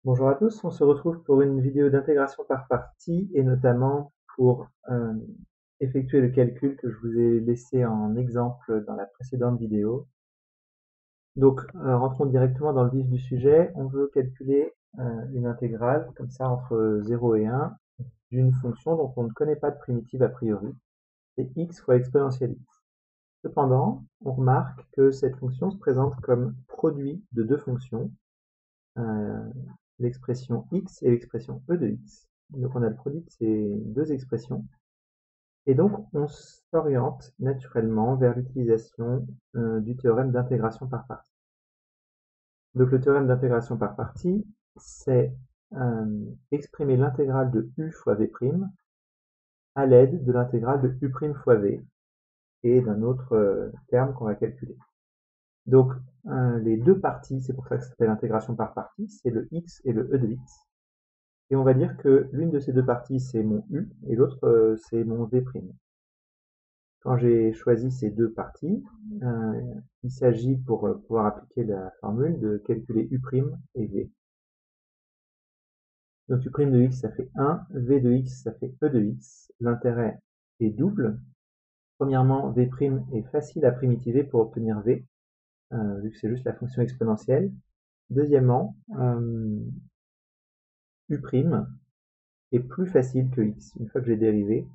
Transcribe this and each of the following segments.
Bonjour à tous, on se retrouve pour une vidéo d'intégration par partie et notamment pour effectuer le calcul que je vous ai laissé en exemple dans la précédente vidéo. Donc rentrons directement dans le vif du sujet. On veut calculer une intégrale comme ça entre 0 et 1 d'une fonction dont on ne connaît pas de primitive a priori, c'est x fois exponentielle x. Cependant, on remarque que cette fonction se présente comme produit de deux fonctions, l'expression x et l'expression e de x. Donc on a le produit de ces deux expressions. Et donc on s'oriente naturellement vers l'utilisation du théorème d'intégration par partie. Donc le théorème d'intégration par partie, c'est exprimer l'intégrale de u fois v' à l'aide de l'intégrale de u' fois v et d'un autre terme qu'on va calculer. Donc les deux parties, c'est pour ça que ça s'appelle intégration par partie, c'est le x et le e de x. Et on va dire que l'une de ces deux parties, c'est mon u, et l'autre, c'est mon v'. Quand j'ai choisi ces deux parties, il s'agit, pour pouvoir appliquer la formule, de calculer u' et v. Donc u' de x, ça fait 1, v de x, ça fait e de x. L'intérêt est double. Premièrement, v' est facile à primitiver pour obtenir v, vu que c'est juste la fonction exponentielle. Deuxièmement, u' est plus facile que x. Une fois que j'ai dérivé,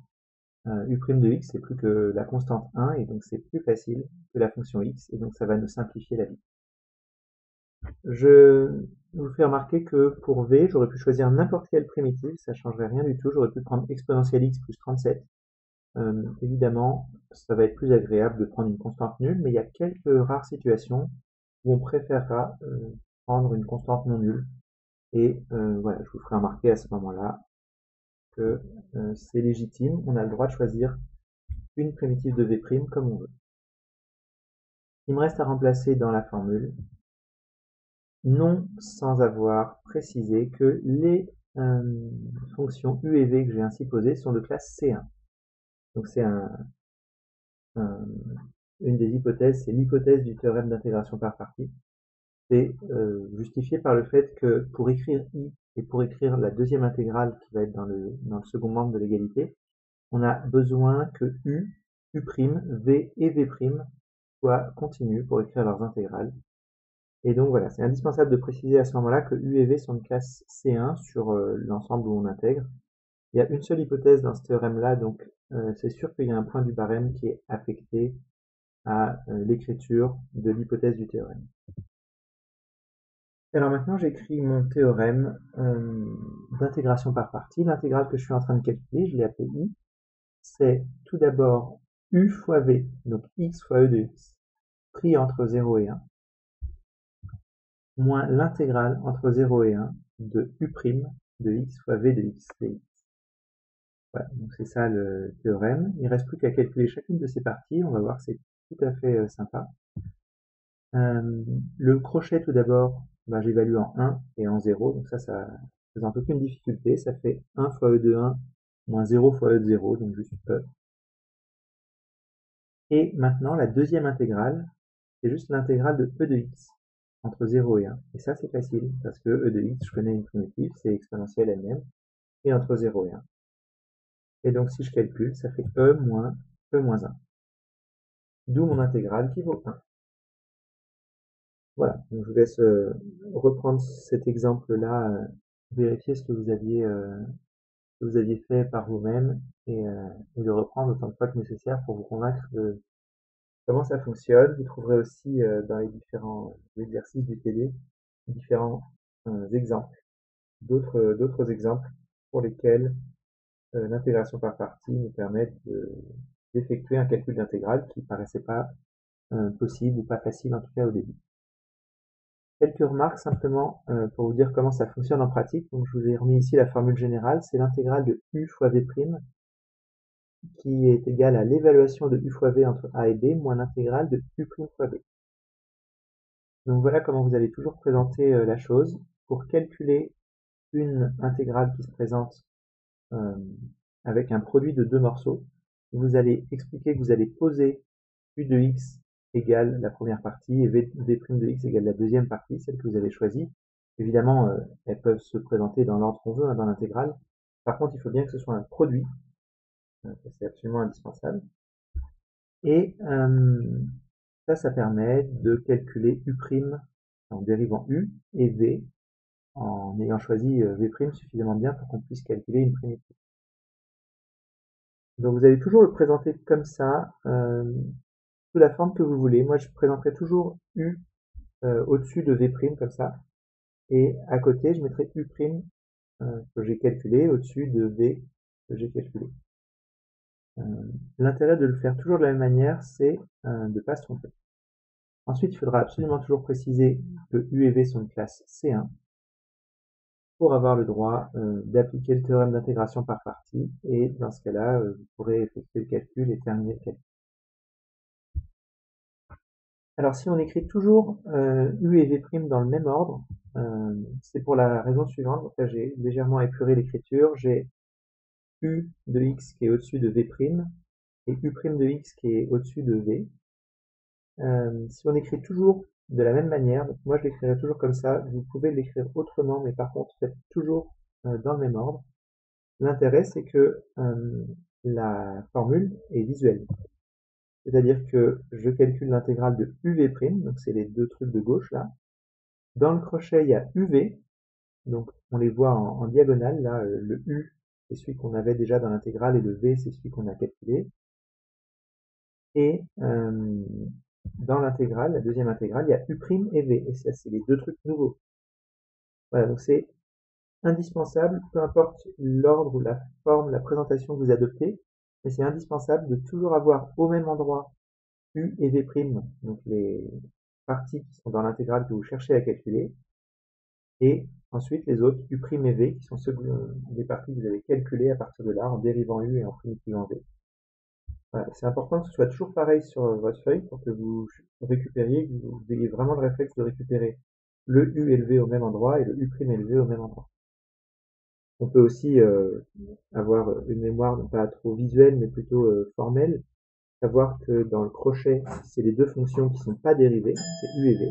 u' de x, c'est plus que la constante 1, et donc c'est plus facile que la fonction x, et donc ça va nous simplifier la vie. Je vous fais remarquer que pour v, j'aurais pu choisir n'importe quelle primitive, ça changerait rien du tout. J'aurais pu prendre exponentielle x plus 37. Évidemment, ça va être plus agréable de prendre une constante nulle, mais il y a quelques rares situations où on préférera prendre une constante non nulle. Et voilà, je vous ferai remarquer à ce moment-là que c'est légitime, on a le droit de choisir une primitive de v' comme on veut. Il me reste à remplacer dans la formule, non sans avoir précisé que les fonctions u et v que j'ai ainsi posées sont de classe C1. Donc c'est une des hypothèses, c'est l'hypothèse du théorème d'intégration par partie. C'est justifié par le fait que pour écrire i et pour écrire la deuxième intégrale qui va être dans le second membre de l'égalité, on a besoin que u, u', v et v' soient continus pour écrire leurs intégrales. Et donc voilà, c'est indispensable de préciser à ce moment-là que u et v sont de classe C1 sur l'ensemble où on intègre. Il y a une seule hypothèse dans ce théorème-là, donc c'est sûr qu'il y a un point du barème qui est affecté à l'écriture de l'hypothèse du théorème. Alors maintenant, j'écris mon théorème d'intégration par partie. L'intégrale que je suis en train de calculer, je l'ai appelée i. C'est tout d'abord u fois v, donc x fois e de x, pris entre 0 et 1, moins l'intégrale entre 0 et 1 de u' de x fois v de x dx. Voilà, donc c'est ça le théorème. Il ne reste plus qu'à calculer chacune de ces parties. On va voir, c'est tout à fait sympa. Le crochet, tout d'abord, j'évalue en 1 et en 0, donc ça ne présente aucune difficulté. Ça fait 1 fois e de 1 moins 0 fois e de 0, donc juste e. Et maintenant, la deuxième intégrale, c'est juste l'intégrale de e de x entre 0 et 1. Et ça, c'est facile, parce que e de x, je connais une primitive, c'est exponentielle elle-même, et entre 0 et 1. Et donc, si je calcule, ça fait e moins 1. D'où mon intégrale qui vaut 1. Voilà, donc je vous laisse reprendre cet exemple-là, vérifier ce que vous aviez fait par vous-même et le reprendre autant de fois que nécessaire pour vous convaincre de comment ça fonctionne. Vous trouverez aussi dans les différents exercices du TD différents exemples, d'autres exemples pour lesquels l'intégration par partie nous permet d'effectuer un calcul d'intégrale qui ne paraissait pas possible ou pas facile en tout cas au début. Quelques remarques simplement pour vous dire comment ça fonctionne en pratique. Donc je vous ai remis ici la formule générale, c'est l'intégrale de u fois v' qui est égale à l'évaluation de u fois v entre a et b moins l'intégrale de u' fois b. Donc voilà comment vous allez toujours présenter la chose. Pour calculer une intégrale qui se présente avec un produit de deux morceaux, vous allez expliquer que vous allez poser u de x égale la première partie et v' de x égale la deuxième partie, celle que vous avez choisie. Évidemment, elles peuvent se présenter dans l'ordre qu'on veut, hein, dans l'intégrale. Par contre, il faut bien que ce soit un produit, ça c'est absolument indispensable. Et ça permet de calculer U' en dérivant U et V en ayant choisi V' suffisamment bien pour qu'on puisse calculer une primitive. Donc vous allez toujours le présenter comme ça, sous la forme que vous voulez. Moi, je présenterai toujours U au-dessus de V' comme ça, et à côté, je mettrai U' que j'ai calculé au-dessus de V que j'ai calculé. L'intérêt de le faire toujours de la même manière, c'est de ne pas se tromper. Ensuite, il faudra absolument toujours préciser que U et V sont une classe C1 pour avoir le droit d'appliquer le théorème d'intégration par partie, et dans ce cas-là, vous pourrez effectuer le calcul et terminer le calcul. Alors si on écrit toujours U et V' dans le même ordre, c'est pour la raison suivante. Donc là, j'ai légèrement épuré l'écriture. J'ai U de x qui est au-dessus de V' et U' de x qui est au-dessus de V. Si on écrit toujours de la même manière, donc moi je l'écrirai toujours comme ça, vous pouvez l'écrire autrement, mais par contre faites toujours dans le même ordre. L'intérêt c'est que la formule est visuelle. C'est-à-dire que je calcule l'intégrale de UV', donc c'est les deux trucs de gauche là. Dans le crochet, il y a UV, donc on les voit en diagonale, là, le U, c'est celui qu'on avait déjà dans l'intégrale, et le V, c'est celui qu'on a calculé. Et dans l'intégrale, la deuxième intégrale, il y a U' et V, et ça, c'est les deux trucs nouveaux. Voilà, donc c'est indispensable, peu importe l'ordre ou la forme, la présentation que vous adoptez, mais c'est indispensable de toujours avoir au même endroit U et V', donc les parties qui sont dans l'intégrale que vous cherchez à calculer, et ensuite les autres U' et V, qui sont les parties que vous avez calculées à partir de là, en dérivant U et en primitivant V. Voilà, c'est important que ce soit toujours pareil sur votre feuille pour que vous récupériez, que vous ayez vraiment le réflexe de récupérer le U et le V au même endroit et le U' et le V au même endroit. On peut aussi avoir une mémoire non pas trop visuelle mais plutôt formelle, savoir que dans le crochet, c'est les deux fonctions qui ne sont pas dérivées, c'est U et V.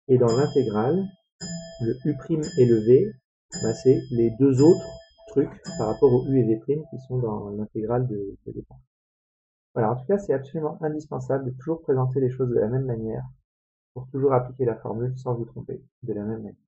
Et dans l'intégrale, le U' et le V, bah, c'est les deux autres trucs par rapport au U et V' qui sont dans l'intégrale de départ. Voilà, en tout cas, c'est absolument indispensable de toujours présenter les choses de la même manière pour toujours appliquer la formule sans vous tromper de la même manière.